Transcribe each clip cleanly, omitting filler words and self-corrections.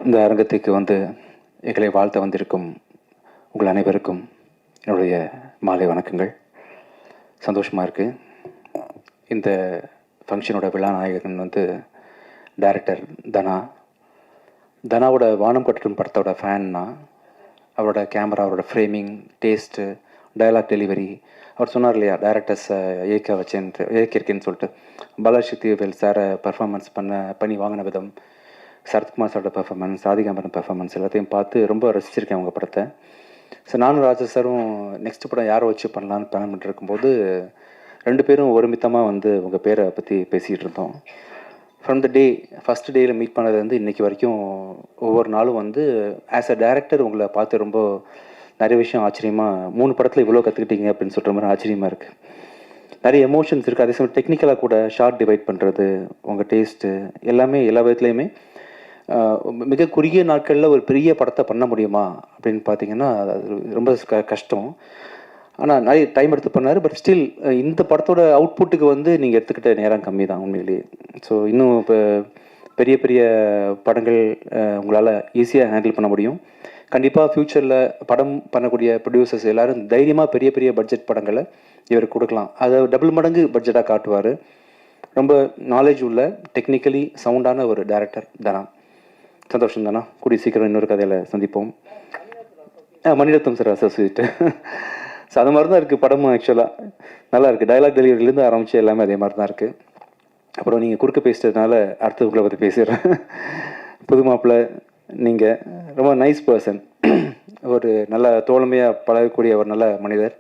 இந்த அரங்கத்துக்கு வந்து எங்களை வாழ்த்த வந்திருக்கும் உங்கள் அனைவருக்கும் என்னுடைய மாலை வணக்கங்கள். சந்தோஷமாக இருக்குது. இந்த ஃபங்க்ஷனோட விழா நாயகன் வந்து டைரக்டர் தனாவோட வானம் கட்டடும் படத்தோட ஃபேன்னா அவரோட கேமரா, அவரோட ஃப்ரேமிங், டேஸ்ட்டு, டயலாக் டெலிவரி. அவர் சொன்னார் இல்லையா, டைரக்டர்ஸை இயக்கியிருக்கேன்னு சொல்லிட்டு. பாலாசக்தி வேல் சாரை பர்ஃபார்மன்ஸ் பண்ணி வாங்கின விதம், சரத்குமார் சாரோட பர்ஃபார்மன்ஸ், ஆதிகாம்பரம் பர்ஃபார்மன்ஸ் எல்லாத்தையும் பார்த்து ரொம்ப ரசிச்சிருக்கேன் அவங்க படத்தை. ஸோ நானும் ராஜா சாரும் நெக்ஸ்ட் படம் யாரை வச்சு பண்ணலான்னு பிளான் பண்ணிட்டு இருக்கும்போது 2 பேரும் ஒருமித்தமாக வந்து உங்கள் பேரை பற்றி பேசிகிட்டு இருந்தோம். ஃப்ரம் த டே ஃபஸ்ட் டேயில் மீட் பண்ணதுலேருந்து இன்றைக்கி வரைக்கும் ஒவ்வொரு நாளும் வந்து ஆஸ் அ டைரக்டர் உங்களை பார்த்து ரொம்ப நிறைய விஷயம் ஆச்சரியமாக, 3 படத்தில் இவ்வளோ கற்றுக்கிட்டீங்க அப்படின்னு சொல்கிற மாதிரி ஆச்சரியமாக இருக்குது. நிறைய எமோஷன்ஸ் இருக்குது. அதே சமயம் டெக்னிக்கலாக கூட ஷார்ட் டிவைட் பண்ணுறது, உங்கள் டேஸ்ட்டு எல்லாமே எல்லா விதத்துலேயுமே மிக குறுகிய நாட்களில் ஒரு பெரிய படத்தை பண்ண முடியுமா அப்படின்னு பார்த்தீங்கன்னா அது ரொம்ப கஷ்டம். ஆனால் நிறைய டைம் எடுத்து பண்ணார். பட் ஸ்டில் இந்த படத்தோட அவுட்புட்டுக்கு வந்து நீங்கள் எடுத்துக்கிட்ட நேரம் கம்மி தான் உண்மையிலேயே. ஸோ இன்னும் இப்போ பெரிய பெரிய படங்கள் உங்களால் ஈஸியாக ஹேண்டில் பண்ண முடியும். கண்டிப்பாக ஃப்யூச்சரில் படம் பண்ணக்கூடிய ப்ரொடியூசர்ஸ் எல்லோரும் தைரியமாக பெரிய பெரிய பட்ஜெட் படங்களை இவருக்கு கொடுக்கலாம். அதை டபுள் மடங்கு பட்ஜெட்டாக காட்டுவார். ரொம்ப நாலேஜ் உள்ள டெக்னிக்கலி சவுண்டான ஒரு டைரக்டர் தனா. சந்தோஷம் தானா. கூடிய சீக்கிரம் இன்னொரு கதையில் சந்திப்போம். Mani Ratnam sir associate. ஸோ அது மாதிரி தான் இருக்குது படமும். ஆக்சுவலாக நல்லா இருக்குது. டயலாக் டெலிவரியிலேருந்து ஆரம்பித்து எல்லாமே அதே மாதிரி தான் இருக்குது. அப்புறம் நீங்கள் குறுக்க பேசுறதுனால அடுத்து உங்களை பற்றி பேசுகிறேன். புது மாப்பிள்ளை, நீங்கள் ரொம்ப நைஸ் பர்சன். ஒரு நல்ல தோழமையாக பழகக்கூடிய ஒரு நல்ல மனிதர்.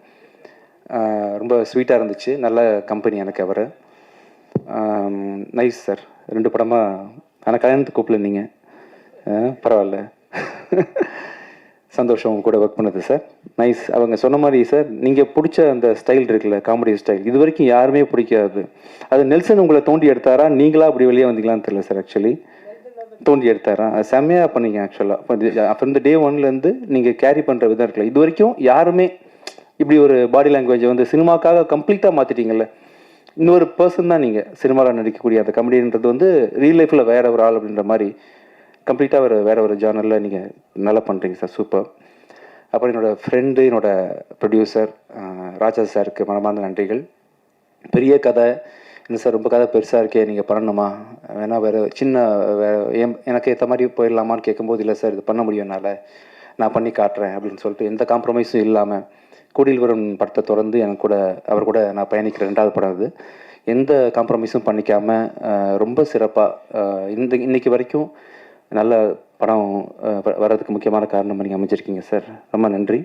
ரொம்ப ஸ்வீட்டாக இருந்துச்சு. நல்ல கம்பெனி எனக்கு அவர். Nice sir. 2 படமாக ஆனால் கல்யாணத்துக்கு கூப்பிடல நீங்கள். பரவாயில்ல. சந்தோஷம் கூட ஒர்க் பண்ணது சார். நைஸ். அவங்க சொன்ன மாதிரி சார், நீங்கள் பிடிச்ச அந்த ஸ்டைல் இருக்குல்ல, காமெடி ஸ்டைல், இது வரைக்கும் யாருமே பிடிக்காது. அது நெல்சன் உங்களை தோண்டி எடுத்தாரா, நீங்களா அப்படி வெளியே வந்தீங்களான்னு தெரியல சார். ஆக்சுவலி தோண்டி எடுத்தாரா, அது செம்மையாக பண்ணீங்க. ஆக்சுவலாக அப்புறம் இந்த டே 1லேருந்து நீங்கள் கேரி பண்ணுற விதம் இருக்குல்ல, இது வரைக்கும் யாருமே இப்படி ஒரு பாடி லாங்குவேஜை வந்து சினிமாக்காக கம்ப்ளீட்டாக மாற்றிட்டீங்கல்ல. இன்னொரு பர்சன் தான் நீங்கள் சினிமாவில் நடிக்கக்கூடிய அந்த கமெடின்றது வந்து ரியல் லைஃப்பில் வேற ஒரு ஆள் அப்படின்ற மாதிரி கம்ப்ளீட்டாக வேறு ஒரு ஜானரில் நீங்கள் நல்லா பண்ணுறீங்க சார். சூப்பர். அப்புறம் என்னோடய ஃப்ரெண்டு, என்னோடய ப்ரொடியூசர் ராஜா சாருக்கு மனமார்ந்த நன்றிகள். பெரிய கதை இல்லை சார், ரொம்ப கதை பெருசாக இருக்கே, நீங்கள் பண்ணணுமா, வேணால் வேறு சின்ன எனக்கு ஏற்ற மாதிரி போயிடலாமான்னு கேட்கும்போது, இல்லை சார் இது பண்ண முடியும் என்னால், நான் பண்ணி காட்டுறேன் அப்படின்னு சொல்லிட்டு எந்த காம்ப்ரமைஸும் இல்லாமல் கூடியில் வரும் படத்தை தொடர்ந்து எனக்கு கூட அவர் கூட நான் பயணிக்கிற 2வது படம் அது. எந்த காம்ப்ரமைஸும் பண்ணிக்காமல் ரொம்ப சிறப்பாக இன்னைக்கு வரைக்கும் நல்ல படம் வர்றதுக்கு முக்கியமான காரணம் நீங்கள் அமைச்சிருக்கீங்க சார். ரொம்ப நன்றி.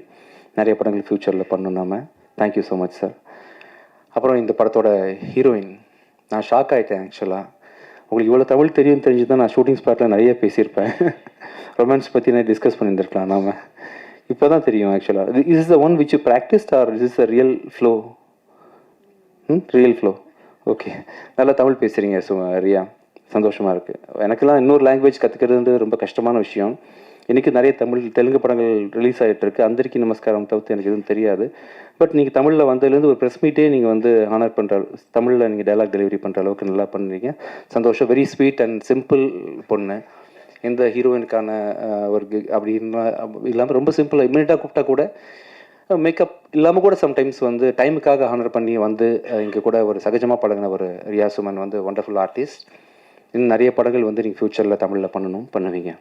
நிறைய படங்கள் ஃப்யூச்சரில் பண்ணணும் நாம. Thank you so much sir. அப்புறம் இந்த படத்தோட ஹீரோயின், நான் ஷாக் ஆகிட்டேன். ஆக்சுவலாக உங்களுக்கு இவ்வளோ தமிழ் தெரிஞ்சு தான் நான் ஷூட்டிங் ஸ்பாட்டில் நிறைய பேசியிருப்பேன். ரொமான்ஸ் பற்றி நான் டிஸ்கஸ் பண்ணியிருந்திருக்கலாம் நாம். இப்போ தான் தெரியும் ஆக்சுவலாக. Is the one which you practised or is a real flow? Real flow. Okay. நல்லா தமிழ் பேசுகிறீங்க ரியா. சந்தோஷமாக இருக்குது. எனக்கெல்லாம் இன்னொரு லாங்குவேஜ் கற்றுக்கிறதுன்றது ரொம்ப கஷ்டமான விஷயம். இன்றைக்கி நிறைய தெலுங்கு படங்கள் ரிலீஸ் ஆகிட்டு இருக்குது. அந்தரிக்கு நமஸ்காரம் தவிர்த்து எனக்கு எதுவும் தெரியாது. பட் நீங்கள் தமிழில் வந்ததுலேருந்து ஒரு ப்ரெஸ் மீட்டே நீங்கள் வந்து ஆனர் பண்ணுற தமிழில் நீங்கள் டைலாக் டெலிவரி பண்ணுற அளவுக்கு நல்லா பண்ணுறீங்க. சந்தோஷம். வெரி ஸ்வீட் அண்ட் சிம்பிள் பொண்ணு. எந்த ஹீரோயினுக்கான ஒரு அப்படி இல்லாமல் ரொம்ப சிம்பிளாக இம்மிடியட்டாக கூப்பிட்டா கூட மேக்கப் இல்லாமல் கூட சம்டைம்ஸ் வந்து டைமுக்காக ஆனர் பண்ணி வந்து இங்கே கூட ஒரு சகஜமாக பழகின ஒரு ரியா சுமன் வந்து ஒண்டர்ஃபுல் ஆர்டிஸ்ட். இன்னும் நிறைய படங்கள் வந்து நீங்கள் ஃப்யூச்சரில் தமிழில் பண்ணுவீங்க.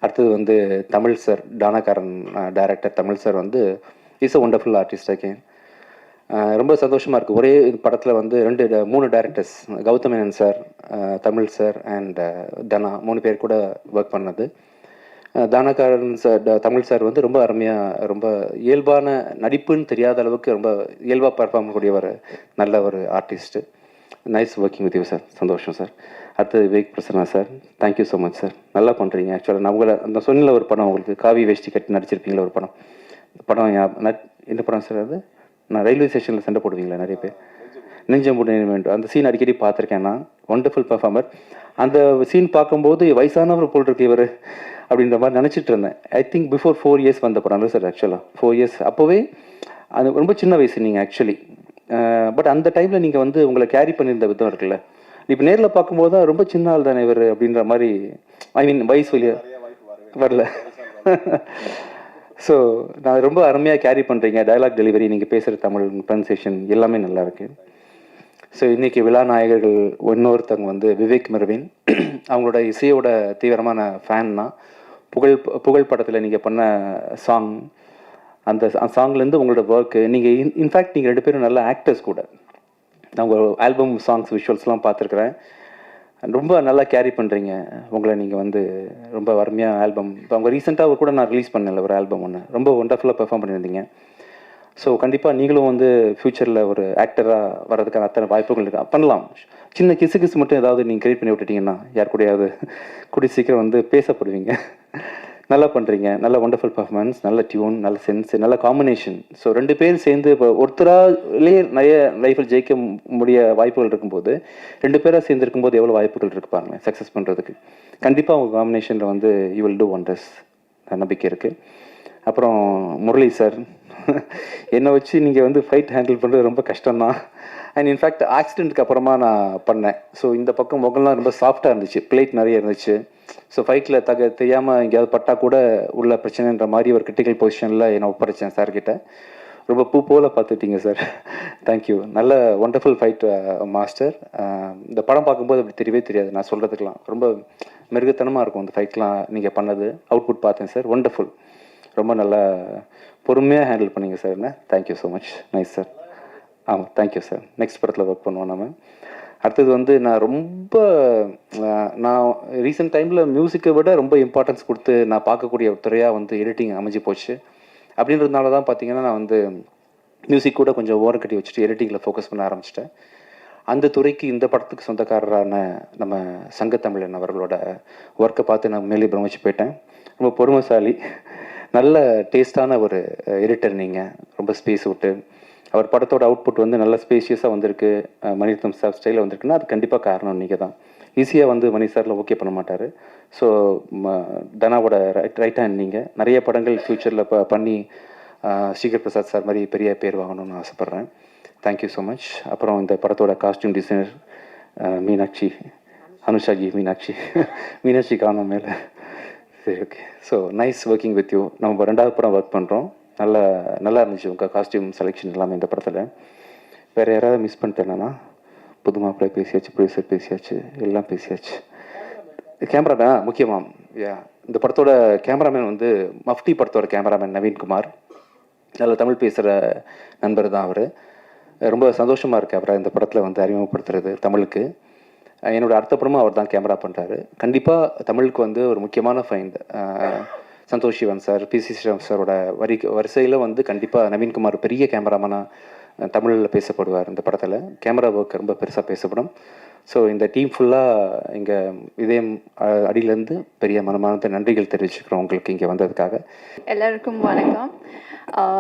அடுத்தது வந்து Tamizh sir, Taanakkaran director Tamizh sir வந்து is a wonderful artist. Again ரொம்ப சந்தோஷமாக இருக்குது. ஒரே படத்தில் வந்து 3 directors, Gautham Menon sir, Tamizh sir and Dhana 3 பேர் கூட ஒர்க் பண்ணது. தானாக்காரன் சார், தமிழ் சார் வந்து ரொம்ப அருமையாக, ரொம்ப இயல்பான நடிப்புன்னு தெரியாத அளவுக்கு ரொம்ப இயல்பாக பர்ஃபார்ம் பண்ணக்கூடிய ஒரு நல்ல ஒரு artist. Nice working with you sir. சந்தோஷம் சார். அடுத்தது Vivek Prasanna sir. Thank you so much sir. நல்லா பண்ணுறீங்க. ஆக்சுவலாக நான் உங்களை அந்த சொன்னில ஒரு படம், உங்களுக்கு காவி வேஷ்டி கட்டி நடிச்சிருப்பீங்களா ஒரு படம். படம் என்ன படம் சார் அது? நான் ரயில்வே ஸ்டேஷனில் சண்டை போடுவீங்களா நிறைய பேர், நெஞ்சம்புடி வேண்டும், அந்த சீன் அடிக்கடி பார்த்துருக்கேன் நான். Wonderful performer. அந்த சீன் பார்க்கும்போது வயசானவர் போல் இருக்கு இவர் அப்படின்ற மாதிரி நினச்சிட்டு இருந்தேன். ஐ திங்க் பிஃபோர் 4 இயர்ஸ் வந்த படம் சார். ஆக்சுவலாக 4 இயர்ஸ் அப்போவே அது ரொம்ப சின்ன வயசு நீங்கள் ஆக்சுவலி. பட் அந்த டைமில் நீங்கள் வந்து உங்களை கேரி பண்ணியிருந்த விதம் இருக்குல்ல, இப்போ நேரில் பார்க்கும்போது தான் ரொம்ப சின்ன ஆள் தானே இவர் அப்படின்ற மாதிரி, ஐ மீன் வயசு வழியா வரல. ஸோ நான் ரொம்ப அருமையாக கேரி பண்ணுறீங்க. டயலாக் டெலிவரி, நீங்கள் பேசுகிற தமிழ் ப்ரொனன்சியேஷன் எல்லாமே நல்லா இருக்கு. ஸோ இன்றைக்கி விழா நாயகர்கள் இன்னொருத்தவங்க வந்து விவேக் மெர்வின். அவங்களோட இசையோட தீவிரமான ஃபேன் தான். புகழ் படத்தில் நீங்கள் பண்ண சாங், அந்த சாங்லேருந்து உங்களோட ஒர்க்கு, நீங்கள் இன்ஃபேக்ட் நீங்கள் 2 பேரும் நல்ல ஆக்டர்ஸ் கூட. நான் உங்கள் ஆல்பம் சாங்ஸ் விஷுவல்ஸ்லாம் பார்த்துருக்குறேன். ரொம்ப நல்லா கேரி பண்ணுறீங்க. உங்களை நீங்கள் வந்து ரொம்ப அருமையாக ஆல்பம், இப்போ அவங்க ரீசெண்டாக கூட நான் ரிலீஸ் பண்ணல ஒரு ஆல்பம் ஒன்று, ரொம்ப ஒண்டர்ஃபுல்லாக பெர்ஃபார்ம் பண்ணியிருந்தீங்க. ஸோ கண்டிப்பாக நீங்களும் வந்து ஃப்யூச்சரில் ஒரு ஆக்டராக வர்றதுக்கான அத்தனை வாய்ப்புகள் இருக்கு, பண்ணலாம். சின்ன கிசு மட்டும் ஏதாவது நீங்கள் கிரியேட் பண்ணி விட்டுட்டீங்கன்னா யார் கூடயாவது கூடி சீக்கிரம் வந்து பேசப்படுவீங்க. நல்லா பண்ணுறீங்க, நல்ல ஒண்டர்ஃபுல் பர்ஃபார்மன்ஸ், நல்ல டியூன், நல்ல சென்ஸ், நல்ல காம்பினேஷன். ஸோ 2 பேர் சேர்ந்து இப்போ ஒருத்தராலே நிறைய லைஃப்பில் ஜெயிக்க வாய்ப்புகள் இருக்கும்போது 2 பேராக சேர்ந்து இருக்கும்போது எவ்வளோ வாய்ப்புகள் இருக்கு பாருங்கள் சக்ஸஸ் பண்ணுறதுக்கு. கண்டிப்பாக உங்கள் காம்பினேஷனில் வந்து யூ வில் டூ ஒண்டர்ஸ், நம்பிக்கை இருக்குது. அப்புறம் முரளி சார், என்னை வச்சு நீங்கள் வந்து ஃபைட் ஹேண்டில் பண்ணுறது ரொம்ப கஷ்டம்தான். அண்ட் இன்ஃபேக்ட் ஆக்சிடென்ட்டுக்கு அப்புறமா நான் பண்ணேன். ஸோ இந்த பக்கம் முகம்லாம் ரொம்ப சாஃப்டாக இருந்துச்சு, பிளேட் நிறைய இருந்துச்சு. ஸோ ஃபைட்டில் தெரியாமல் எங்கேயாவது பட்டால் கூட உள்ள பிரச்சனைன்ற மாதிரி ஒரு கிரிட்டிக்கல் பொசிஷனில் என்னை ஒப்படைச்சேன் சார்கிட்ட. ரொம்ப பூ போல் பார்த்துட்டீங்க சார். தேங்க்யூ. நல்ல ஒண்டர்ஃபுல் ஃபைட் மாஸ்டர். இந்த படம் பார்க்கும்போது அப்படி தெரியவே தெரியாது, நான் சொல்கிறதுக்கெலாம் ரொம்ப மிருகத்தனமாக இருக்கும் அந்த ஃபைட்லாம் நீங்கள் பண்ணது. அவுட்புட் பார்த்தேன் சார், ஒண்டர்ஃபுல். ரொம்ப நல்லா பொறுமையாக ஹேண்டில் பண்ணிங்க சார். என்ன thank you so much. Nice sir. ஆமாம், தேங்க்யூ சார். நெக்ஸ்ட் படத்தில் ஒர்க் பண்ணுவோம் நம்ம. அடுத்தது வந்து நான் ரீசெண்ட் டைமில் மியூசிக்கை விட ரொம்ப இம்பார்ட்டன்ஸ் கொடுத்து நான் பார்க்கக்கூடிய ஒரு துறையாக வந்து எடிட்டிங் அமைஞ்சு போச்சு. அப்படின்றதுனால தான் பார்த்தீங்கன்னா நான் வந்து மியூசிக் கூட கொஞ்சம் ஓரம் கட்டி வச்சுட்டு எடிட்டிங்கில் ஃபோக்கஸ் பண்ண ஆரம்பிச்சிட்டேன். அந்த துறைக்கு இந்த படத்துக்கு சொந்தக்காரரான நம்ம சங்கத்தமிழன் அவர்களோட ஒர்க்கை பார்த்து நான் மேலே பிரமிச்சு போயிட்டேன். ரொம்ப பொறுமைசாலி, நல்ல டேஸ்டான ஒரு எடிட்டர் நீங்கள். ரொம்ப ஸ்பேஸ் விட்டு அவர் படத்தோட அவுட்புட் வந்து நல்ல ஸ்பேஷியஸாக வந்திருக்கு, மணிரத்னம் சார் ஸ்டைலில் வந்திருக்குன்னா அது கண்டிப்பாக காரணம் நீங்கள் தான். ஈஸியாக வந்து மணி சாரில் ஓகே பண்ண மாட்டார். ஸோ தனாவோட ரைட் ஹேண்ட் நீங்கள். நிறைய படங்கள் ஃப்யூச்சரில் பண்ணி ஸ்ரீகர் பிரசாத் சார் மாதிரி பெரிய பேர் வாங்கணும்னு ஆசைப்பட்றேன். Thank you so much. அப்புறம் இந்த படத்தோட காஸ்டியூம் டிசைனர் மீனாட்சி, அனுஷாஜி மீனாட்சி காணும் மேலே. சரி, okay. So nice working with you. நம்ம 2வது படம் ஒர்க் பண்ணுறோம். நல்லா இருந்துச்சு உங்கள் காஸ்டியூம் செலெக்ஷன் எல்லாமே இந்த படத்தில். வேறு யாராவது மிஸ் பண்ணிட்டேன்னா? புது மாப்பிள்ளை பேசியாச்சு, ப்ரொடியூசர் பேசியாச்சு, எல்லாம் பேசியாச்சு. கேமராமேன் முக்கியமாக, இந்த படத்தோட கேமராமேன் வந்து மஃப்டி படத்தோட கேமராமேன் நவீன்குமார். நல்ல தமிழ் பேசுகிற நண்பர் தான் அவர். ரொம்ப சந்தோஷமாக இருக்குது அவரை இந்த படத்தில் வந்து அறிமுகப்படுத்துறது தமிழுக்கு. என்னோடய அடுத்த படமும் அவர் தான் கேமரா பண்ணுறாரு. கண்டிப்பாக தமிழுக்கு வந்து ஒரு முக்கியமான find. Santosh Sivan sir, PC Sreeram சாரோட வரிசையில் வந்து கண்டிப்பாக நவீன்குமார் பெரிய கேமராமேனாக தமிழில் பேசப்படுவார். இந்த படத்தில் கேமரா ஒர்க் ரொம்ப பெருசாக பேசப்படும். ஸோ இந்த டீம் ஃபுல்லாக இங்கே இதயம் அடியிலேருந்து பெரிய மனமார்ந்த நன்றிகள் தெரிவிச்சுக்கிறோம் உங்களுக்கு இங்கே வந்ததுக்காக. எல்லாருக்கும் வணக்கம்.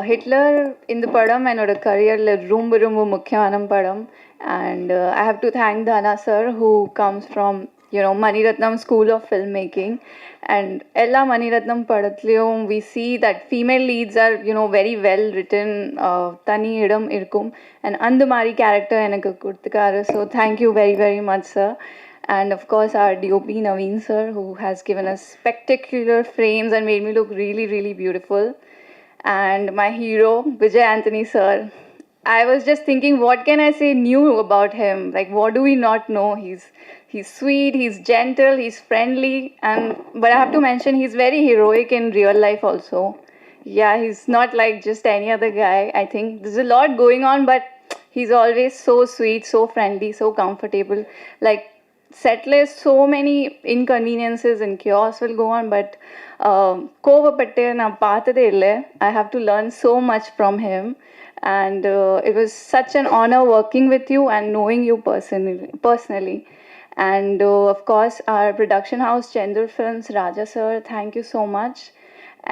ஹிட்லர் இந்த படம் என்னோட கரியரில் ரொம்ப ரொம்ப முக்கியமான படம். And I have to thank தானா sir who comes from Maniratnam School of Filmmaking. And ella Maniratnam padathliyum we see that female leads are very well written, tani idam irukum, and and mari character enakku kuduthikaru. So thank you very very much sir. And of course our DOP Naveen sir, who has given us spectacular frames and made me look really really beautiful. And my hero Vijay Anthony sir, I was just thinking, what can I say new about him? Like, what do we not know? He's sweet, he's gentle, he's friendly, but I have to mention he's very heroic in real life also. Yeah, he's not like just any other guy. I think there's a lot going on, but he's always so sweet, so friendly, so comfortable. Like, setless, so many inconveniences and chaos will go on, but kovapatte na paathade ille. I have to learn so much from him. And it was such an honor working with you and knowing you personally. And of course our production house Chendur Films, Raja sir, thank you so much.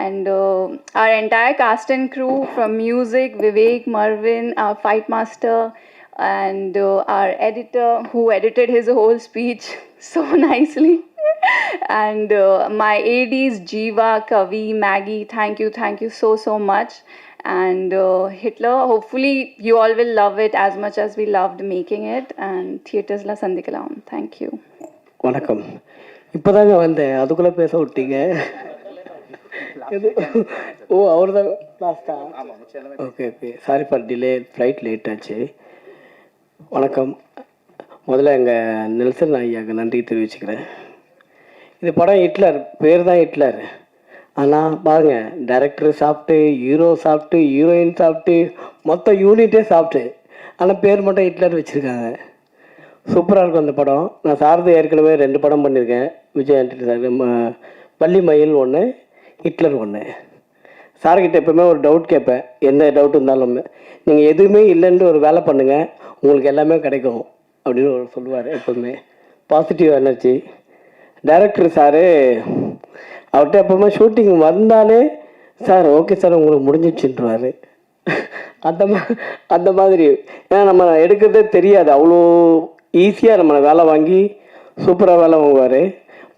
And our entire cast and crew, from music, Vivek, Marvin, our fight master, and our editor who edited his whole speech so nicely. And my ADs Jeeva, Kavi, Maggie, thank you so much. And Hitler, hopefully you all will love it as much as we loved making it. And theaters la sandikalam. Thank you. வணக்கம். இப்போதாங்க வந்தேன், அதுக்குள்ளே பேச விட்டீங்க. ஓ, அவர் தான் லாஸ்டா? Okay okay, sorry for delay, flight late ஆச்சு. வணக்கம். முதல்ல எங்கள் நெல்சன் ஐயாவுக்கு நன்றி தெரிவிச்சுக்கிறேன். இந்த படம் ஹிட்லர், பேர் தான் ஹிட்லர். ஆனால் பாருங்க, டைரக்டர் சாப்பிட்டு, ஹீரோ சாப்பிட்டு, ஹீரோயின் சாப்பிட்டு, மொத்த யூனிட்டே சாப்பிட்டு, ஆனால் பேர் மட்டும் ஹிட்லர் வச்சுருக்காங்க. சூப்பராக இருக்கும் அந்த படம். நான் சாரது ஏற்கனவே 2 படம் பண்ணியிருக்கேன். விஜய் ஆண்டனி சார், பள்ளி மயில் ஒன்று, ஹிட்லர் ஒன்று. சார்கிட்ட எப்போவுமே ஒரு டவுட் கேட்பேன், எந்த டவுட் இருந்தாலும். நீங்கள் எதுவுமே இல்லைன்னு ஒரு வேலை பண்ணுங்கள், உங்களுக்கு எல்லாமே கிடைக்கும் அப்படின்னு ஒரு சொல்லுவார் எப்போவுமே. Positive energy. டைரக்டர் சாரு, அவர்கிட்ட எப்போவுமே ஷூட்டிங் வந்தாலே சார் ஓகே சார் உங்களுக்கு முடிஞ்சிச்சுன்றாரு. அந்த மாதிரி. ஏன்னா நம்ம எடுக்கிறதே தெரியாது, அவ்வளோ ஈஸியாக நம்மளை வேலை வாங்கி சூப்பராக வேலை வாங்குவார்.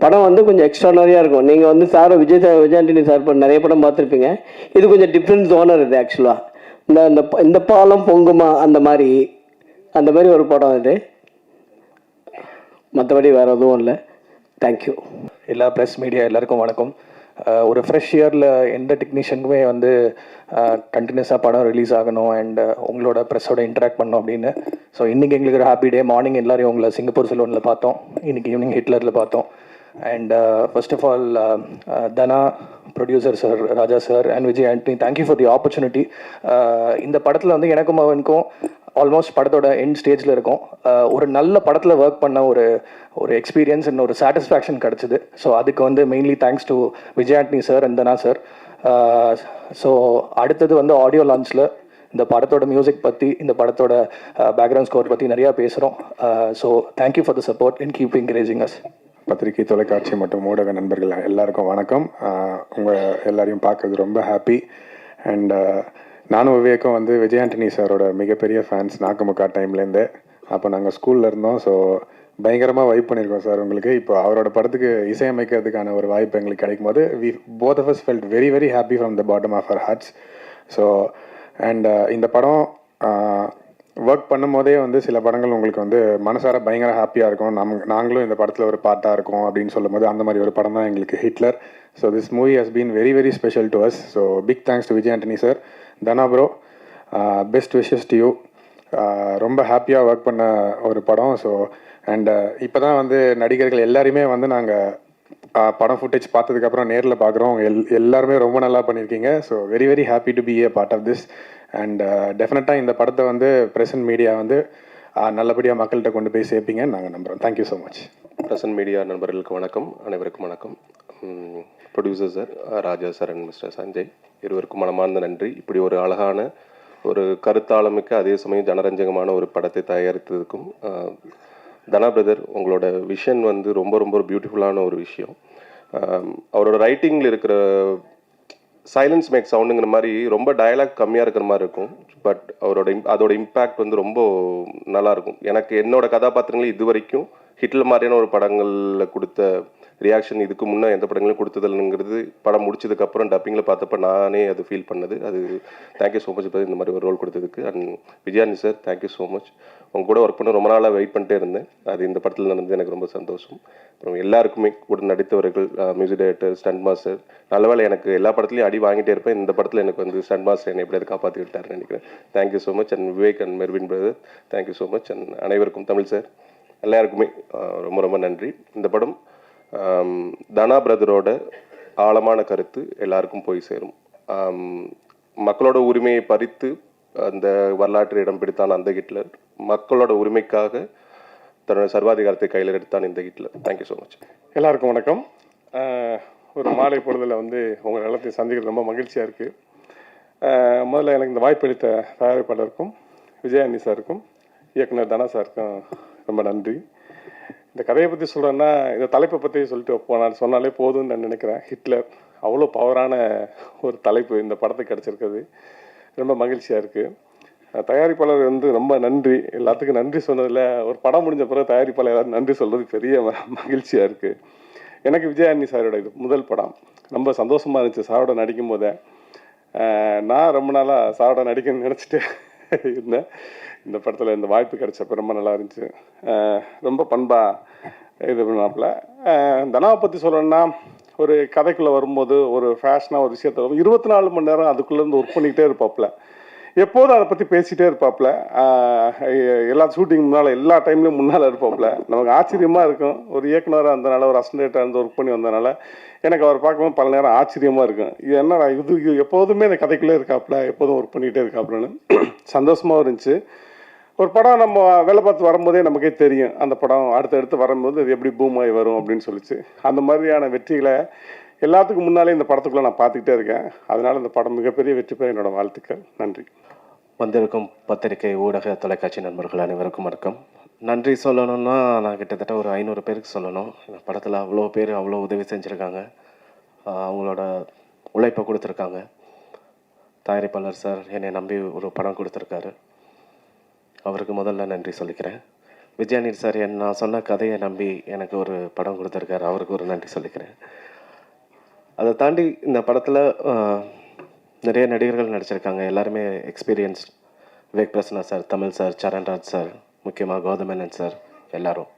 படம் வந்து கொஞ்சம் எக்ஸ்ட்ரானரியாக இருக்கும். நீங்கள் வந்து சார் விஜய் ஆண்டனி சார் நிறைய படம் பார்த்துருப்பீங்க. இது கொஞ்சம் டிஃப்ரெண்ட் ஜோனர். இது ஆக்சுவலாக இந்த பாலம் பொங்குமா அந்த மாதிரி ஒரு படம் இது. மற்றபடி வேறு எதுவும் இல்லை. தேங்க்யூ. எல்லா ப்ரெஸ் மீடியா எல்லாருக்கும் வணக்கம். ஒரு ஃப்ரெஷ் இயரில் எந்த டெக்னீஷியனுக்குமே வந்து கண்டினியூஸாக படம் ரிலீஸ் ஆகணும் அண்ட் உங்களோட ப்ரெஸ்ஸோட இன்ட்ராக்ட் பண்ணோம் அப்படின்னு. ஸோ இன்றைக்கி எங்களுக்கு ஒரு ஹாப்பி டே. மார்னிங் எல்லாரையும் உங்களை சிங்கப்பூர் செலோனில் பார்த்தோம், இன்றைக்கி ஈவினிங் ஹிட்லரில் பார்த்தோம். And first of all Dhana, producer sir, Raja sir and Vijay Antony, thank you for the opportunity. இந்த படத்தில் வந்து எனக்கும் அவனுக்கும் ஆல்மோஸ்ட் படத்தோட எண்ட் ஸ்டேஜில் இருக்கும். ஒரு நல்ல படத்தில் ஒர்க் பண்ண ஒரு எக்ஸ்பீரியன்ஸ் அண்ட் ஒரு சாட்டிஸ்ஃபேக்ஷன் கிடச்சிது. ஸோ அதுக்கு வந்து mainly thanks to Vijay Antony sir and Dhana sir. So அடுத்தது வந்து ஆடியோ லான்ச்சில் இந்த படத்தோட மியூசிக் பற்றி, இந்த படத்தோட பேக்ரவுண்ட் ஸ்கோர் பற்றி நிறையா பேசுகிறோம். So thank you for the support and keep encouraging as. பத்திரிகை, தொலைக்காட்சி மற்றும் ஊடக நண்பர்கள் எல்லாருக்கும் வணக்கம். உங்கள் எல்லாரையும் பார்க்கறது ரொம்ப ஹாப்பி. அண்ட் நானும் விவேக்கும் வந்து விஜய் ஆண்டனி சாரோட மிகப்பெரிய ஃபேன்ஸ் நாக்குமுக்கா டைம்லேருந்து. அப்போ நாங்கள் ஸ்கூலில் இருந்தோம். ஸோ பயங்கரமாக வைப் பண்ணியிருக்கோம் சார் உங்களுக்கு. இப்போ அவரோட படத்துக்கு இசையமைக்கிறதுக்கான ஒரு வாய்ப்பு எங்களுக்கு கிடைக்கும் போது both of us felt very very happy from the bottom of our hearts. So and இந்த படம் ஒர்க் பண்ணும் போதே வந்து சில படங்கள் உங்களுக்கு வந்து மனசார பயங்கர ஹாப்பியாக இருக்கும். நாங்களும் இந்த படத்தில் ஒரு பார்ட்டாக இருக்கோம் அப்படின்னு சொல்லும் போது அந்த மாதிரி ஒரு படம் தான் எங்களுக்கு Hitler. So this movie has been very very special to us. So big thanks to Vijay Antony sir. Dhana bro, best wishes to you. ரொம்ப ஹாப்பியாக ஒர்க் பண்ண ஒரு படம். ஸோ அண்ட் இப்போ தான் வந்து நடிகர்கள் எல்லாருமே வந்து நாங்கள் படம் ஃபுட்டேஜ் பார்த்ததுக்கப்புறம் நேரில் பார்க்குறோம். எல்லாருமே ரொம்ப நல்லா பண்ணியிருக்கீங்க. So very very happy to be a part of this. And டெஃபினட்டாக இந்த படத்தை வந்து ப்ரெசன்ட் மீடியா வந்து நல்லபடியாக மக்கள்கிட்ட கொண்டு போய் சேர்ப்பீங்கன்னு நாங்கள் நம்புகிறோம். Thank you so much. Present media நண்பர்களுக்கு வணக்கம், அனைவருக்கும் வணக்கம். Producer sir, Raja sir and mister Sanjay, இருவருக்கும் மனமார்ந்த நன்றி. இப்படி ஒரு அழகான, ஒரு கருத்தாளமிக்க, அதே சமயம் ஜனரஞ்சகமான ஒரு படத்தை தயாரித்ததுக்கும். தனா பிரதர், உங்களோட விஷன் வந்து ரொம்ப ரொம்ப பியூட்டிஃபுல்லான ஒரு விஷயம். அவரோட ரைட்டிங்கில் இருக்கிற சைலன்ஸ் மேக் சவுண்டுங்கிற மாதிரி ரொம்ப டயலாக் கம்மியாக இருக்கிற மாதிரி இருக்கும். பட் அதோட இம்பேக்ட் வந்து ரொம்ப நல்லாயிருக்கும். எனக்கு என்னோட கதாபாத்திரங்கள் இது வரைக்கும் ஹிட்லர் மாதிரியான ஒரு படங்களில் கொடுத்த ரியாக்ஷன் இதுக்கு முன்னே எந்த படங்களும் கொடுத்ததில்லைங்கிறது படம் முடிச்சதுக்கப்புறம் டப்பிங்கில் பார்த்தப்ப நானே அது ஃபீல் பண்ணது. அது தேங்க்யூ ஸோ மச் இந்த மாதிரி ஒரு ரோல் கொடுத்ததுக்கு. And Vijayani sir, thank you so much. உங்க கூட ஒர்க் பண்ண ரொம்ப நாளாக வெயிட் பண்ணிட்டே இருந்தேன். அது இந்த படத்தில் நடந்து எனக்கு ரொம்ப சந்தோஷம். அப்புறம் எல்லாருக்குமே கூட நடித்தவர்கள், மியூசிக் டைரக்டர், ஸ்டண்ட் மாஸ்டர். நல்லவேளை எனக்கு எல்லா படத்துலையும் அடி வாங்கிட்டே இருப்பேன். இந்த படத்தில் எனக்கு வந்து ஸ்டண்ட் மாஸ்டர் என்னை எப்படியாவது காப்பாற்றி விட்டார்னு நினைக்கிறேன். Thank you so much. And Vivek and Mervin brother, thank you so much. And அனைவருக்கும், தமிழ் சார், எல்லாருக்குமே ரொம்ப ரொம்ப நன்றி. இந்த படம் தனா பிரதரோட ஆழமான கருத்து எல்லாருக்கும் போய் சேரும். மக்களோட உரிமையை பறித்து அந்த வரலாற்று இடம் பிடித்தான் அந்த ஹிட்லர். மக்களோட உரிமைக்காக தன்னோட சர்வாதிகாரத்தை கையில் எடுத்தான் இந்த ஹிட்லர். Thank you so much. எல்லாருக்கும் வணக்கம். ஒரு மாலை பொழுதில் வந்து உங்கள் எல்லாத்தையும் சந்திக்கிறது ரொம்ப மகிழ்ச்சியாக இருக்குது. முதல்ல எனக்கு இந்த வாய்ப்பு அளித்த தயாரிப்பாளருக்கும், விஜயானி சாருக்கும், இயக்குனர் தனா சாருக்கும் ரொம்ப நன்றி. இந்த கதையை பற்றி சொல்கிறேன்னா, இந்த தலைப்பை பற்றி சொல்லிட்டு சொன்னாலே போதும்னு நான் நினைக்கிறேன். ஹிட்லர் அவ்வளோ பவரான ஒரு தலைப்பு இந்த படத்துக்கு கிடச்சிருக்குது. ரொம்ப மகிழ்ச்சியாக இருக்குது. தயாரிப்பாளர் வந்து ரொம்ப நன்றி. எல்லாத்துக்கும் நன்றி சொன்னதில் ஒரு படம் முடிஞ்ச பிறகு தயாரிப்பாளர் எல்லாரும் நன்றி சொல்கிறது பெரிய மகிழ்ச்சியாக இருக்குது. எனக்கு விஜயானி சாரோட இது முதல் படம். ரொம்ப சந்தோஷமாக இருந்துச்சு சாரோட நடிக்கும் போதே. நான் ரொம்ப நாளாக சாரோட நடிக்கணும்னு நினச்சிட்டு இருந்தேன். இந்த படத்தில் இந்த வாய்ப்பு கிடைச்சப்ப ரொம்ப நல்லா இருந்துச்சு. ரொம்ப பண்பாக இது பண்ணாப்புல. தனாவை பற்றி சொல்லணும்னா, ஒரு கதைக்குள்ளே வரும்போது ஒரு ஃபேஷனாக ஒரு விஷயத்த 24 மணி நேரம் அதுக்குள்ளேருந்து ஒர்க் பண்ணிக்கிட்டே இருப்பாப்புல. எப்போதும் அதை பற்றி பேசிகிட்டே இருப்பாப்புல. எல்லா ஷூட்டிங் முன்னால் எல்லா டைம்லேயும் முன்னால் இருப்பாப்புல. நமக்கு ஆச்சரியமாக இருக்கும். ஒரு இயக்குனராக இருந்தனால, ஒரு அசிஸ்டன்ட்டாக இருந்து ஒர்க் பண்ணி வந்தனால எனக்கு அவர் பார்க்கும்போது பல நேரம் ஆச்சரியமாக இருக்கும். இது என்னடா இது எப்போதுமே இந்த கதைக்குள்ளே இருக்காப்புல, எப்போதும் ஒர்க் பண்ணிக்கிட்டே இருக்காப்புலன்னு சந்தோஷமாகவும் இருந்துச்சு. ஒரு படம் நம்ம வேலை பார்த்து வரும்போதே நமக்கே தெரியும், அந்த படம் அடுத்தடுத்து வரும்போது அது எப்படி பூம் ஆகி வரும் அப்படின்னு சொல்லிச்சு. அந்த மாதிரியான வெற்றிகளை எல்லாத்துக்கும் முன்னாலே இந்த படத்துக்குள்ளே நான் பார்த்துக்கிட்டே இருக்கேன். அதனால் இந்த படம் மிகப்பெரிய வெற்றி பெற என்னோட வாழ்த்துக்கள். நன்றி. வந்திருக்கும் பத்திரிகை ஊடக தொலைக்காட்சி நண்பர்கள் அனைவருக்கும் வணக்கம். நன்றி சொல்லணும்னா நான் கிட்டத்தட்ட ஒரு 500 பேருக்கு சொல்லணும். இந்த படத்தில் அவ்வளோ பேர் அவ்வளோ உதவி செஞ்சுருக்காங்க, அவங்களோட உழைப்பை கொடுத்துருக்காங்க. தயாரிப்பாளர் சார் என்னை நம்பி ஒரு படம் கொடுத்துருக்காரு, அவருக்கு முதல்ல நன்றி சொல்லிக்கிறேன். விஜயானி சார் நான் சொன்ன கதையை நம்பி எனக்கு ஒரு படம் கொடுத்துருக்காரு, அவருக்கு ஒரு நன்றி சொல்லிக்கிறேன். அதை தாண்டி இந்த படத்தில் நிறைய நடிகர்கள் நடிச்சிருக்காங்க, எல்லாருமே experienced. Vivek Prasanna sir, Tamizh sir, Charanraj sir, முக்கியமாக கௌதமேனன் சார், எல்லாரும்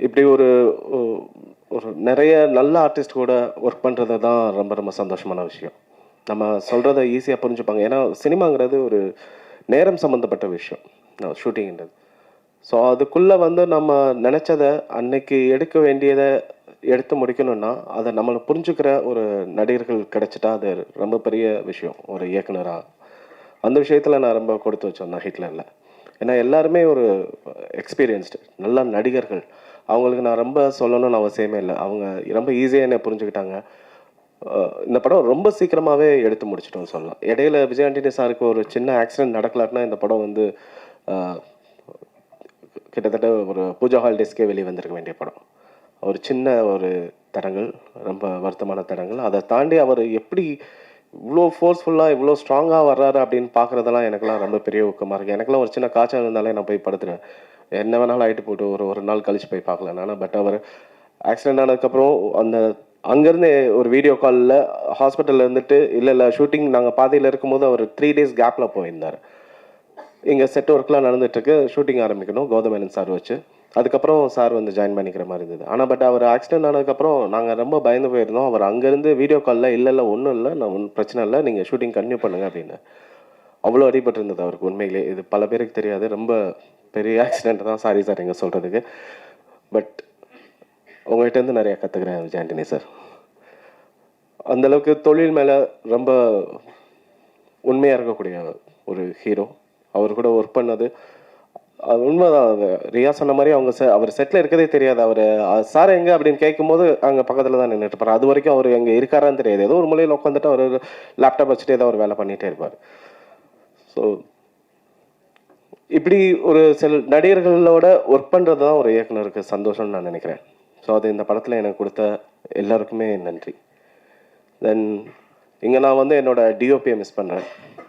இப்படி ஒரு நிறைய நல்ல ஆர்டிஸ்ட் கூட ஒர்க் பண்ணுறது தான் ரொம்ப ரொம்ப சந்தோஷமான விஷயம். நம்ம சொல்கிறத ஈஸியாக புரிஞ்சுப்பாங்க. ஏன்னா சினிமாங்கிறது ஒரு நேரம் சம்மந்தப்பட்ட விஷயம், ஷூட்டிங்கிறது. ஸோ அதுக்குள்ளே நம்ம நினச்சதை அன்னைக்கு எடுக்க வேண்டியதை எடுத்து முடிக்கணும்னா அதை நம்மளை புரிஞ்சுக்கிற ஒரு நடிகர்கள் கிடச்சிட்டா அது ரொம்ப பெரிய விஷயம் ஒரு இயக்குனராக. அந்த விஷயத்தில் நான் ரொம்ப கொடுத்து வச்சோம் நான் ஹிட்லரில். ஏன்னா எல்லாருமே ஒரு எக்ஸ்பீரியன்ஸ்டு நல்ல நடிகர்கள், அவங்களுக்கு நான் ரொம்ப சொல்லணும்னு அவசியமே இல்லை. அவங்க ரொம்ப ஈஸியாக என்னை புரிஞ்சுக்கிட்டாங்க. இந்த படம் ரொம்ப சீக்கிரமாகவே எடுத்து முடிச்சிட்டோம்னு சொல்லலாம். இடையில விஜய் ஆண்டனி சாருக்கு ஒரு சின்ன ஆக்சிடென்ட் நடக்கலாட்டினா இந்த படம் கிட்டத்தட்ட ஒரு பூஜா ஹாலிடேஸ்க்கே வெளியே வந்திருக்க வேண்டிய படம். ஒரு சின்ன ஒரு தடங்கள், ரொம்ப வருத்தமான தடங்கள். அதை தாண்டி அவர் எப்படி இவ்வளோ ஃபோர்ஸ்ஃபுல்லாக இவ்வளோ ஸ்ட்ராங்காக வர்றாரு அப்படின்னு பார்க்குறதெல்லாம் எனக்குலாம் ரொம்ப பெரிய ஊக்கமாக இருக்குது. எனக்குலாம் ஒரு சின்ன காய்ச்சல் இருந்தாலே நான் போய் படுத்துருவேன், என்ன வேணாலும் ஆகிட்டு போட்டு ஒரு நாள் கழிச்சு போய் பார்க்கலாம் நான். பட் அவர் ஆக்சிடென்ட் ஆனதுக்கப்புறம் அங்கேருந்து ஒரு வீடியோ காலில் ஹாஸ்பிட்டலில் இருந்துட்டு இல்லை ஷூட்டிங் நாங்கள் பாதையில் இருக்கும்போது அவர் 3 days கேப்பில் போயிருந்தார். இங்கே செட் ஒர்க்லாம் நடந்துகிட்ருக்கு, ஷூட்டிங் ஆரம்பிக்கணும் கௌதமேனன் சார் வச்சு. அதுக்கப்புறம் சார் ஜாயின் பண்ணிக்கிற மாதிரி இருந்தது. ஆனால் பட் அவர் ஆக்சிடென்ட் ஆனதுக்கப்புறம் நாங்கள் ரொம்ப பயந்து போயிருந்தோம். அவர் அங்கேருந்து வீடியோ காலில் இல்லை ஒன்றும் இல்லை, நான் ஒன்றும் பிரச்சனை இல்லை, நீங்கள் ஷூட்டிங் கன்டினியூ பண்ணுங்க அப்படின்னு. அவ்வளோ அடிபட்டு இருந்தது அவருக்கு உண்மையிலே. இது பல பேருக்கு தெரியாது, ரொம்ப பெரிய ஆக்சிடென்ட் தான். சாரி சார் இங்கே சொல்கிறதுக்கு. பட் உங்கள்கிட்டருந்து நிறையா கற்றுக்குறேன் விஜய் ஆண்டனி சார். அந்தளவுக்கு தொழில் மேலே ரொம்ப உண்மையாக இருக்கக்கூடிய ஒரு ஹீரோ. அவர் கூட ஒர்க் பண்ணது உண்மைதான். ரியா சொன்ன மாதிரி அவர் செட்டில் இருக்கதே தெரியாது. அவர் சார் எங்கே அப்படின்னு கேட்கும்போது அங்கே பக்கத்தில் தான் நின்றுட்டு இருப்பார். அது வரைக்கும் அவர் எங்கே இருக்காரான்னு தெரியாது. ஏதோ ஒரு மூலையில் உட்காந்துட்டு அவர் லேப்டாப் வச்சுட்டு ஏதோ ஒரு வேலை பண்ணிகிட்டே இருப்பார். ஸோ இப்படி ஒரு சில நடிகர்களோட ஒர்க் பண்ணுறது தான் ஒரு இயக்குனருக்கு சந்தோஷம்னு நான் நினைக்கிறேன். ஸோ அது இந்த படத்தில் எனக்கு கொடுத்த எல்லாருக்குமே நன்றி. தென் இங்கே நான் என்னோட டிஓபியை மிஸ் பண்ணுறேன்,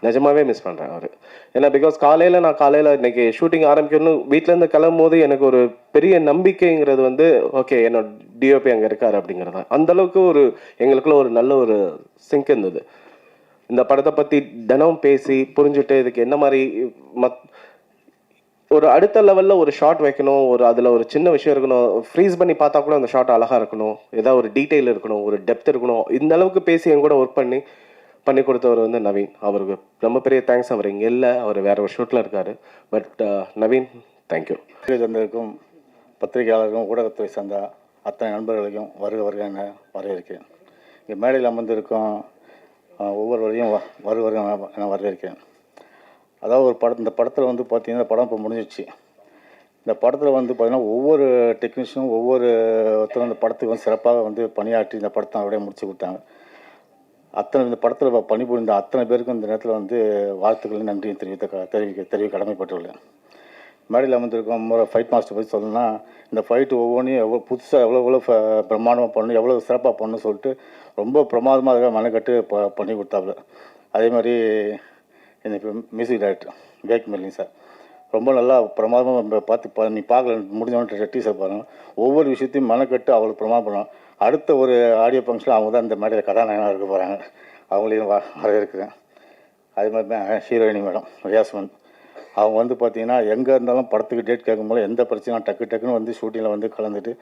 நிஜமாகவே மிஸ் பண்ணுறேன் அவர். ஏன்னா பிகாஸ் நான் காலையில் இன்றைக்கி ஷூட்டிங் ஆரம்பிக்கணும் வீட்டிலேருந்து கிளம்பும் போது எனக்கு ஒரு பெரிய நம்பிக்கைங்கிறது ஓகே என்னோட டிஓபி அங்கே இருக்கார் அப்படிங்கிறது தான். அந்தளவுக்கு எங்களுக்குள்ள ஒரு நல்ல ஒரு சிங்க் இருந்தது. இந்த படத்தை பற்றி தினம் பேசி புரிஞ்சுட்டு இதுக்கு என்ன மாதிரி ஒரு அடுத்த லெவலில் ஒரு ஷாட் வைக்கணும், அதில் ஒரு சின்ன விஷயம் இருக்கணும், ஃப்ரீஸ் பண்ணி பார்த்தா கூட அந்த ஷாட் அழகாக இருக்கணும், ஏதாவது ஒரு டீட்டெயில் இருக்கணும், ஒரு டெப்த் இருக்கணும். இந்த அளவுக்கு பேசி என் கூட ஒர்க் பண்ணி கொடுத்தவர் நவீன். அவருக்கு ரொம்ப பெரிய தேங்க்ஸ். அவர் இங்கே இல்லை, அவர் வேற ஒரு ஷூட்டில் இருக்கார். But Naveen, thank you. சந்திருக்கும் பத்திரிகையாளருக்கும் ஊடகத்துறை சார்ந்த அத்தனை நண்பர்களையும் வருக என வரவேற்கிறேன். இங்கே மேடையில் அமர்ந்திருக்கும் ஒவ்வொருவரையும் வருக என வரவேற்கிறேன். அதாவது இந்த படத்தில் பார்த்தீங்கன்னா படம் இப்போ முடிஞ்சிடுச்சு. இந்த படத்தில் பார்த்தீங்கன்னா ஒவ்வொரு டெக்னீஷியனும் ஒவ்வொருத்தரும் இந்த படத்துக்கு சிறப்பாக பணியாற்றி இந்த படத்தை அப்படியே முடிச்சு கொடுத்தாங்க. இந்த படத்தில் பணிபுரிந்த அத்தனை பேருக்கும் இந்த நேரத்தில் வாழ்த்துக்கள் நன்றியும் தெரிவிக்க கடமைப்பட்டுள்ளேன். மேடையில் அமர்ந்திருக்கும் ஃபைட் மாஸ்டர் பற்றி சொல்லணும்னா, இந்த ஃபைட்டு ஒவ்வொன்றையும் புதுசாக எவ்வளோ பிரமாண்டமாக பண்ணணும், எவ்வளோ சிறப்பாக பண்ணணும்னு சொல்லிட்டு ரொம்ப பிரமாதமாக மெனக்கட்டு பண்ணி கொடுத்தாப்புல. அதே மாதிரி எனக்கு மியூசிக் டைரக்டர் விவேக் மெல்லிங் சார் ரொம்ப நல்லா பிரமாதமாக பார்த்து நீ பார்க்கல முடிஞ்சவொன்னு டீசர் பாருங்கள். ஒவ்வொரு விஷயத்தையும் மெனக்கட்டு அவ்வளோ பிரமாதம் பண்ணலாம். அடுத்த ஒரு ஆடியோ ஃபங்க்ஷனில் அவங்க தான் இந்த மேடையில் கதாநாயகனாக இருக்க போகிறாங்க. அவங்களையும் வரவேற்கிறேன். அதே மாதிரி ஹீரோயினி மேடம் யாஸ்மின், அவங்க வந்து பார்த்திங்கன்னா எங்கே இருந்தாலும் படத்துக்கு டேட் கேட்கும்போது எந்த பிரச்சனையும் டக்குன்னு வந்து ஷூட்டிங்கில் வந்து கலந்துட்டு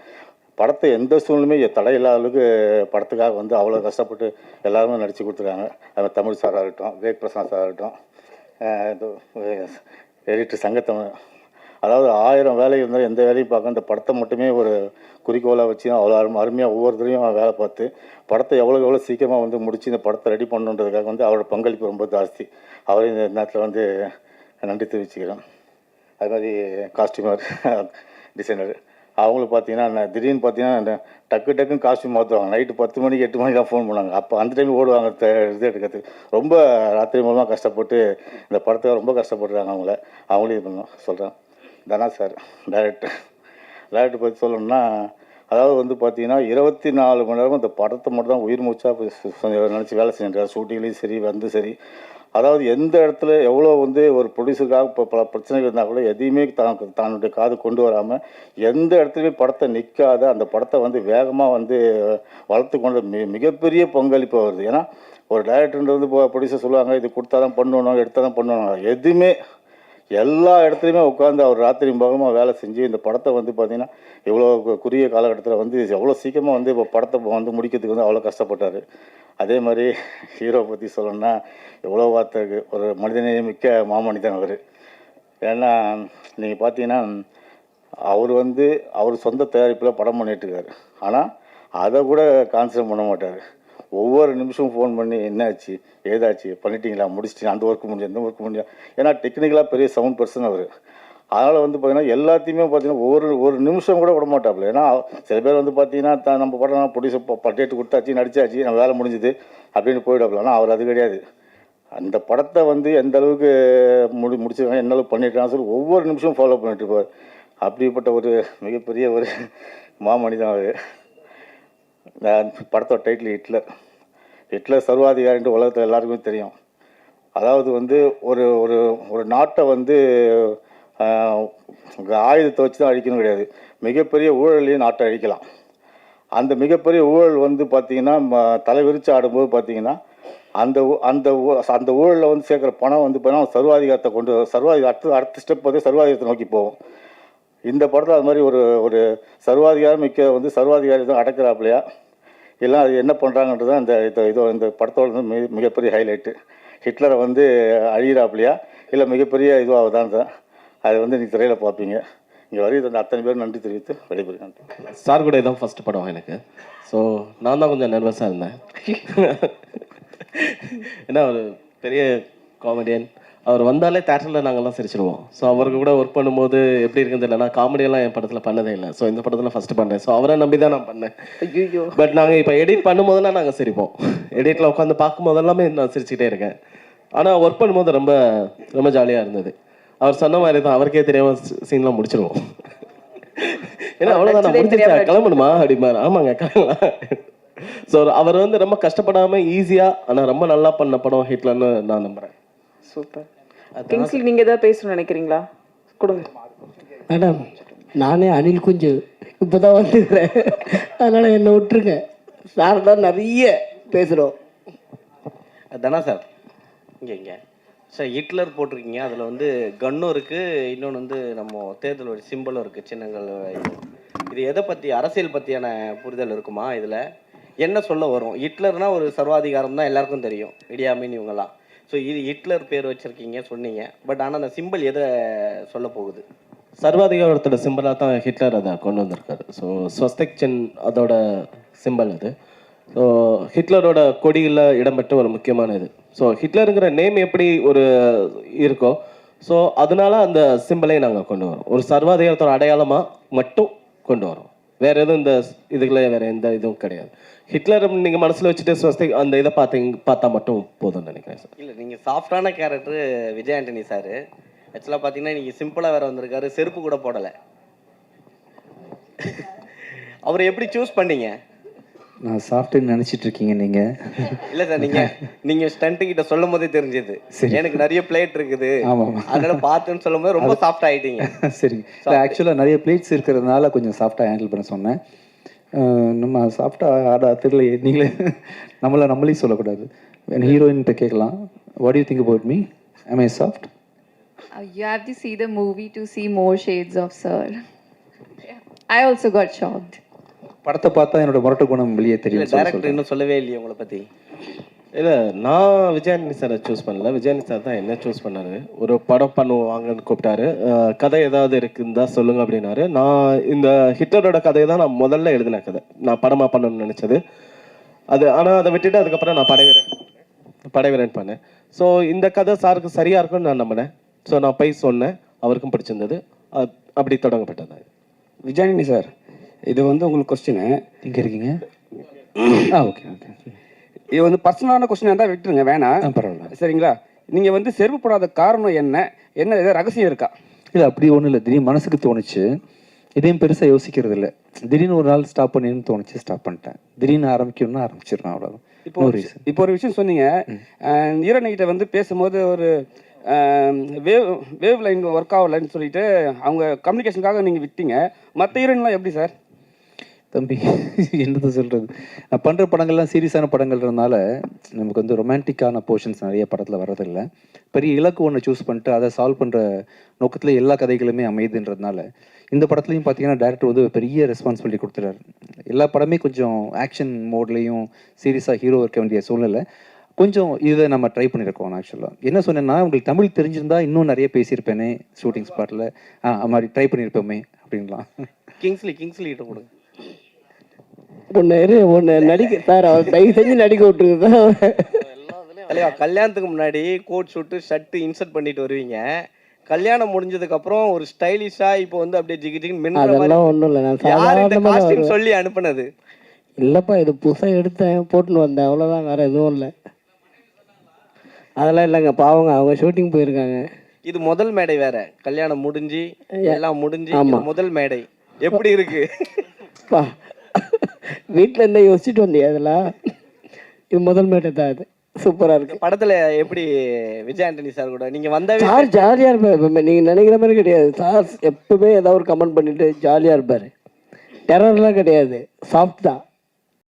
படத்தை எந்த சூழ்நிலையுமே தடை இல்லாத அளவுக்கு படத்துக்காக வந்து அவ்வளோ கஷ்டப்பட்டு எல்லாருமே நடித்து கொடுத்துருக்காங்க. அது தமிழ் சாராக இருக்கட்டும், விவேக் பிரசாத் சாராக இருக்கட்டும், எடிட்டர் சங்கத்தமிழ், அதாவது 1000 வேலை இருந்தாலும் எந்த வேலையும் பார்க்க இந்த படத்தை மட்டுமே ஒரு குறிக்கோளாக வச்சு அவ்வளோ அருமையாக ஒவ்வொருத்தரையும் வேலை பார்த்து படத்தை எவ்வளோ சீக்கிரமாக வந்து முடித்து இந்த படத்தை ரெடி பண்ணுன்றதுக்காக வந்து அவரோட பங்களிப்பு ரொம்ப ஜாஸ்தி. அவரையும் இந்த நேரத்தில் வந்து நன்றி தெரிவிச்சுக்கிறேன். அது மாதிரி காஸ்டியூமர் டிசைனர் அவங்களும் பார்த்தீங்கன்னா திடீர்னு பார்த்தீங்கன்னா டக்குன்னு காஸ்டியூம் மாற்றுவாங்க. நைட்டு 10 மணிக்கு 8 மணிக்கு தான் ஃபோன் பண்ணாங்க. அப்போ அந்த டைம் ஓடுவாங்க இது எடுக்கிறதுக்கு. ரொம்ப ராத்திரி மூலமாக கஷ்டப்பட்டு இந்த படத்தை ரொம்ப கஷ்டப்படுறாங்க. அவங்களையும் இது பண்ணோம் சொல்கிறேன். தனா சார் டைரக்டர் பற்றி சொல்லணும்னா, அதாவது வந்து பார்த்தீங்கன்னா 24 மணி நேரமும் இந்த படத்தை மட்டும் தான் உயிர் மூச்சாக நினச்சி வேலை செஞ்சுருக்காரு. ஷூட்டிங்லேயும் சரி வந்து சரி, அதாவது எந்த இடத்துல எவ்வளோ வந்து ஒரு ப்ரொடியூசருக்காக இப்போ பல பிரச்சனைகள் இருந்தால் கூட எதையுமே தன்னுடைய காது கொண்டு வராமல் எந்த இடத்துலையுமே படத்தை நிற்காத அந்த படத்தை வந்து வேகமாக வந்து வளர்த்து கொண்டு மிகப்பெரிய பங்களிப்பு வருது. ஏன்னா ஒரு டைரக்டர் வந்து ப்ரொடியூசர் சொல்லுவாங்க இது கொடுத்தா தான் பண்ணணும், எடுத்தால் தான் பண்ணணும், எதுவுமே எல்லா இடத்துலையுமே உட்காந்து அவர் ராத்திரி பகமாக வேலை செஞ்சு இந்த படத்தை வந்து பார்த்திங்கன்னா இவ்வளோ குறுகிய காலகட்டத்தில் வந்து எவ்வளோ சீக்கிரமாக வந்து இப்போ படத்தை வந்து முடிக்கிறதுக்கு வந்து அவ்வளோ கஷ்டப்பட்டார். அதே மாதிரி ஹீரோ பற்றி சொல்லணும்னா எவ்வளோ வார்த்தை இருக்குது. ஒரு மனிதநேய மிக்க மாமனிதன் அவர். ஏன்னா நீங்கள் பார்த்தீங்கன்னா அவர் சொந்த தயாரிப்பில் படம் பண்ணிட்டுருக்காரு. ஆனால் அதை கூட கான்சன்ட்ரேட் பண்ண மாட்டார். ஒவ்வொரு நிமிஷமும் ஃபோன் பண்ணி என்னாச்சு ஏதாச்சு பண்ணிட்டீங்களா, முடிச்சிட்டீங்களா, அந்த ஒர்க்கு முடிஞ்சு எந்த ஒர்க்கு முடிஞ்சா, ஏன்னா டெக்னிக்கலாக பெரிய சவுண்ட் பர்சன் அவர். அதனால் வந்து பார்த்திங்கன்னா எல்லாத்தையுமே பார்த்திங்கன்னா ஒரு நிமிஷம் கூட விட மாட்டாப்புல. ஏன்னா சில பேர் வந்து பார்த்திங்கன்னா நம்ம படம் ப்ரொடியூசர் டேட்டு கொடுத்தாச்சு நடிச்சாச்சு நம்ம வேலை முடிஞ்சுது அப்படின்னு போயிடாப்புல. ஆனால் அவர் அது கிடையாது. அந்த படத்தை வந்து எந்த அளவுக்கு முடிச்சிருக்காங்க, எந்த அளவுக்கு பண்ணியிருக்காங்க சொல்லி ஒவ்வொரு நிமிஷமும் ஃபாலோ பண்ணிட்டு இருப்பார். அப்படிப்பட்ட ஒரு மிகப்பெரிய ஒரு மாமனிதன் அவர். படத்தோட டைட்டில் ஹிட்லர் சர்வாதிகாரின்ட்டு உலகத்தில் எல்லாருக்குமே தெரியும். அதாவது வந்து ஒரு ஒரு ஒரு நாட்டை வந்து ஆயுதத்தை வச்சு தான் அழிக்கணும் கிடையாது, மிகப்பெரிய ஊழலையும் நாட்டை அழிக்கலாம். அந்த மிகப்பெரிய ஊழல் வந்து பார்த்திங்கன்னா தலைவிரிச்சு ஆடும்போது பார்த்திங்கன்னா அந்த ஊழலில் வந்து சேர்க்குற பணம் வந்து பார்த்தீங்கன்னா சர்வாதிகாரத்தை அடுத்த ஸ்டெப் வந்து சர்வாதிகாரத்தை நோக்கி போகும். இந்த படத்தில் அது மாதிரி ஒரு சர்வாதிகாரம் மிக்க வந்து சர்வாதிகாரி தான் அடக்கிறாப்லையா இல்லை அது என்ன பண்ணுறாங்கன்றது தான் இந்த படத்தோட மிகப்பெரிய ஹைலைட்டு. ஹிட்லரை வந்து அழிகிறாப்லையா இல்லை மிகப்பெரிய இதுவாகுதான் தான் அது வந்து நீங்கள் திரையில் பார்ப்பீங்க. இங்கே வரையும் அத்தனை பேர் நன்றி தெரிவித்து வெளிப்படுகிறேன். சார் கூட இதான் ஃபஸ்ட்டு படம் எனக்கு. ஸோ நான் தான் கொஞ்சம் நர்வஸாக இருந்தேன். ஏன்னா ஒரு பெரிய காமெடியன், அவர் வந்தாலே தேட்டரில் நாங்கள்லாம் சிரிச்சிடுவோம். ஸோ அவருக்கு கூட ஒர்க் பண்ணும்போது எப்படி இருக்குன்னு தெரியல. நான் காமெடியெல்லாம் என் படத்தில் பண்ணதே இல்லை. ஸோ இந்த படத்தில் ஃபஸ்ட்டு பண்ணேன். ஸோ அவரை நம்பி தான் நான் பண்ணேன். பட் நாங்கள் இப்போ எடிட் பண்ணும்போதெல்லாம் நாங்கள் சிரிப்போம். எடிட்டில் உட்காந்து பார்க்கும்போதெல்லாமே நான் சிரிச்சுக்கிட்டே இருக்கேன். ஆனால் ஒர்க் பண்ணும்போது ரொம்ப ரொம்ப ஜாலியாக இருந்தது. அவர் சொன்ன மாதிரி தான், அவருக்கே தெரியாமல் சீன்லாம் முடிச்சிடுவோம். ஏன்னா அவ்வளோதான், நான் முடிச்சிருச்சா கிளம்பணுமா அப்படிமாரு. ஆமாங்க கிளம்பலாம். ஸோ அவர் வந்து ரொம்ப கஷ்டப்படாமல் ஈஸியாக ஆனால் ரொம்ப நல்லா பண்ண படம் ஹிட்லர்னு நான் நம்புகிறேன். சூப்பர். கிங்ஸ்லி நீங்கள் ஏதாவது பேசணும்னு நினைக்கிறீங்களா? கொடுங்க மேடம். நானே அணில் குஞ்சு இப்போ தான் வந்துக்கிறேன், அதனால் என்னை விட்டுருங்க. சார் தான் நிறைய பேசுகிறோம். தானா சார் இங்கே சார் ஹிட்லர் போட்டிருக்கீங்க, அதில் வந்து கன்னும் இருக்குது, இன்னொன்று வந்து நம்ம தேர்தலோட சிம்பிளும் இருக்குது, சின்னங்கள். இது எதை பற்றி, அரசியல் பற்றியான புரிதல் இருக்குமா? இதில் என்ன சொல்ல வரும்? ஹிட்லர்னா ஒரு சர்வாதிகாரம் தான் எல்லாருக்கும் தெரியும், இடியாமின் இவங்கெல்லாம். ஸோ இது ஹிட்லர் பேர் வச்சுருக்கீங்க சொன்னீங்க, பட் ஆனால் அந்த சிம்பிள் எதை சொல்ல போகுது? சர்வாதிகாரத்தோட சிம்பிளாக தான் ஹிட்லர் அதை கொண்டு வந்திருக்காரு. ஸோ ஸ்வஸ்திக் சின் அதோட சிம்பிள் அது. ஸோ ஹிட்லரோட கொடியில் இடம்பெற்ற ஒரு முக்கியமான இது. ஸோ ஹிட்லருங்கிற நேம் எப்படி ஒரு இருக்கோ, ஸோ அதனால அந்த சிம்பிளையும் நாங்கள் கொண்டு வரோம். ஒரு சர்வாதிகாரத்தோட அடையாளமாக மட்டும் கொண்டு வரோம். வேறு எதுவும் இந்த இதுக்குள்ளே வேறு எந்த இதுவும் கிடையாது. ஹிட்லர் நீங்கள் மனசில் வச்சுட்டு ஸ்வஸ்திக் அந்த இதை பார்த்தா மட்டும் போதும்னு நினைக்கிறேன் சார். இல்லை, நீங்கள் சாஃப்டான கேரக்டர் விஜய் ஆண்டனி சார். ஆக்சுவலாக பார்த்தீங்கன்னா நீங்கள் சிம்பிளாக வேறு வந்திருக்காரு, செருப்பு கூட போடலை. அவரை எப்படி சூஸ் பண்ணீங்க? நான் சாஃப்ட்வேர் நினச்சிட்டு இருக்கீங்க நீங்கள்? இல்லை சார், நீங்கள் ஸ்டண்ட்டு கிட்ட சொல்லும் போதே தெரிஞ்சது எனக்கு நிறைய பிளேட் இருக்குது, ஆமாம், அதனால பார்த்துன்னு சொல்லும் போது ரொம்ப சாஃப்ட் ஆகிட்டீங்க. சரி, ஆக்சுவலாக நிறைய பிளேட்ஸ் இருக்கிறதுனால கொஞ்சம் சாஃப்டாக ஹேண்டில் பண்ண சொன்னேன். நம்ம சாஃப்டாக ஆடா தெரியல, நீங்களே நம்மளையும் சொல்லக்கூடாது. ஹீரோயின் இப்போ கேட்கலாம், what you think about me, am I soft? You have to see the movie to see more shades of sir. I also got shocked. படத்தை பார்த்தா என்னோட முரட்டு குணம் வெளியே இல்லை தெரியும். டேரக்டர் இன்னும் சொல்லவே இல்லையே உங்களை பற்றி. இல்லை, நான் விஜயானி சாரை சூஸ் பண்ணல, விஜயானி சார் தான் என்ன சூஸ் பண்ணாரு. ஒரு படம் பண்ணுவாங்கன்னு கூப்பிட்டாரு, கதை ஏதாவது இருக்குன்னு தான் சொல்லுங்க அப்படின்னாரு. நான் இந்த ஹிட்லரோட கதையை தான் நான் முதல்ல எழுதின கதை, நான் படமாக பண்ணணும்னு நினச்சது அது. ஆனால் அதை விட்டுட்டு அதுக்கப்புறம் நான் படைவீரன் பண்ணேன். ஸோ இந்த கதை சாருக்கு சரியாக இருக்கும்னு நான் நம்பினேன். ஸோ நான் போய் சொன்னேன், அவருக்கும் பிடிச்சிருந்தது, அப்படி தொடங்கப்பட்டது. விஜயானி சார், இது வந்து உங்களுக்கு கொஸ்டின் இங்கே இருக்கீங்க. ஓகே ஓகே, இது வந்து பர்சனலான கொஸ்டின் இருந்தால் விட்டுருங்க, வேணாம். பரவாயில்ல. சரிங்களா? நீங்கள் வந்து செருப்பு போடாத காரணம் என்ன, ஏதாவது ரகசியம் இருக்கா? இல்லை அப்படி ஒன்றும் இல்லை, திடீர்னு மனசுக்கு தோணுச்சு, இதையும் பெருசாக யோசிக்கிறது இல்லை. திடீர்னு ஒரு நாள் ஸ்டாப் பண்ணின்னு தோணுச்சு, ஸ்டாப் பண்ணிட்டேன். திடீர்னு ஆரம்பிக்கணும்னா ஆரம்பிச்சிடணும், அவ்வளோதான். இப்போ ஒரு விஷயம் சொன்னீங்க, ஈரணிகிட்ட வந்து பேசும்போது ஒரு வேவ் லைன் ஒர்க் ஆகலைன்னு சொல்லிட்டு அவங்க கம்யூனிகேஷனுக்காக நீங்கள் விட்டீங்க. மற்ற ஹீரோயின்லாம் எப்படி சார்? தம்பி என்னது சொல்கிறது, நான் பண்ணுற படங்கள்லாம் சீரியஸான படங்கள்ன்றதுனால நமக்கு வந்து ரொமான்டிக்கான போர்ஷன்ஸ் நிறைய படத்தில் வர்றதில்லை. பெரிய இலக்கு ஒன்று சூஸ் பண்ணிட்டு அதை சால்வ் பண்ணுற நோக்கத்தில் எல்லா கதைகளுமே அமையுதுன்றதுனால இந்த படத்துலையும் பார்த்தீங்கன்னா டேரக்டர் வந்து பெரிய ரெஸ்பான்சிபிலிட்டி கொடுத்துறாரு. எல்லா படமே கொஞ்சம் ஆக்ஷன் மோட்லேயும் சீரியஸாக ஹீரோ இருக்க வேண்டிய சூழ்நிலை. கொஞ்சம் இதை நம்ம ட்ரை பண்ணியிருக்கோம். ஆக்சுவலாக என்ன சொன்னேன்னா, உங்களுக்கு தமிழ் தெரிஞ்சிருந்தா இன்னும் நிறைய பேசியிருப்பேனே ஷூட்டிங் ஸ்பாட்டில், அது மாதிரி ட்ரை பண்ணியிருப்போமே அப்படின்லாம். கிங்ஸ்லி கிட்ட கொடுங்க. ஒன்று நடிக்க சார், அவர் தயவு செஞ்சு நடிக்க விட்டுருக்கு தான். தலைவா, கல்யாணத்துக்கு முன்னாடி கோட் ஷூட்டு ஷர்ட்டு இன்சர்ட் பண்ணிட்டு வருவீங்க, கல்யாணம் முடிஞ்சதுக்கு அப்புறம் ஒரு ஸ்டைலிஷா இப்போ வந்து அப்படியே ஜிகி ஜிகின்னு மின்னுற மாதிரி. அதெல்லாம் ஒன்றும் இல்லை, நான் சாதாரணமாக காஸ்டியூம் சொல்லி அனுப்புனது இல்லைப்பா, இது புதுசாக எடுத்தேன், போட்டுன்னு வந்தேன், அவ்வளோதான், வேறு எதுவும் இல்லை. அதெல்லாம் இல்லைங்க, பாவங்க, அவங்க ஷூட்டிங் போயிருக்காங்க. இது முதல் மேடை வேற, கல்யாணம் முடிஞ்சு எல்லாம் முடிஞ்சு முதல் மேடை எப்படி இருக்கு? வீட்டில் இருந்தால் யோசிச்சுட்டு வந்தியா அதெல்லாம்? இது முதல் மேடை தான், இது சூப்பராக இருக்கு. படத்துல எப்படி விஜய் ஆண்டனி சார் கூட நீங்க வந்தாவே சார் ஜாலியாக இருப்பார். எப்பவுமே நீங்கள் நினைக்கிற மாதிரி கிடையாது சார், எப்பவுமே ஏதாவது ஒரு கமெண்ட் பண்ணிட்டு ஜாலியாக இருப்பார். டெரர்லாம் கிடையாது, சாஃப்ட் தான்.